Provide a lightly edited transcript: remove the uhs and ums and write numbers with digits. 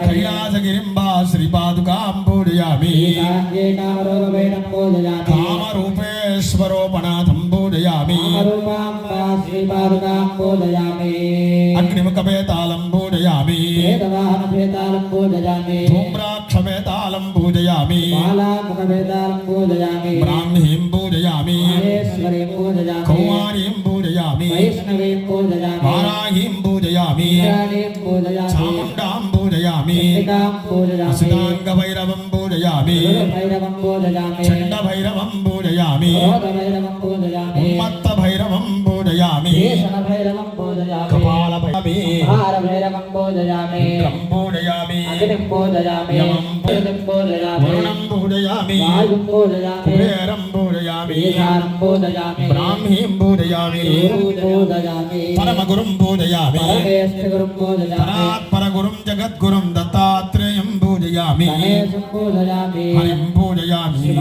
कैलासगिरिम्बा श्रीपादुकां पूजयामि कामरूपेश्वरोपनाथं पूजयामि अग्निमुखवेतालं पूजयामि धूम्राक्षवेतालं पूजयामि ब्राह्मीं पूजयामि कौमारीं पूजयामि वाराहीं पूजयामि चामुण्डां पूजयामि सिद्धाङ्गभैरवं पूजयामि चण्डभैरवं पूजयामि उन्मत्तभैरवं पूजयामि कपालभैरवं पूजयामि इन्द्रं पूजयामि यमं वरुणं पूजयामि कुबेरं पूजयामि ब्राह्मीं पूजयामि परमगुरुं पूजयामि परात्परगुरुं जगद्गुरुं दत्तात्रेयं पूजयामि हरिं पूजयामि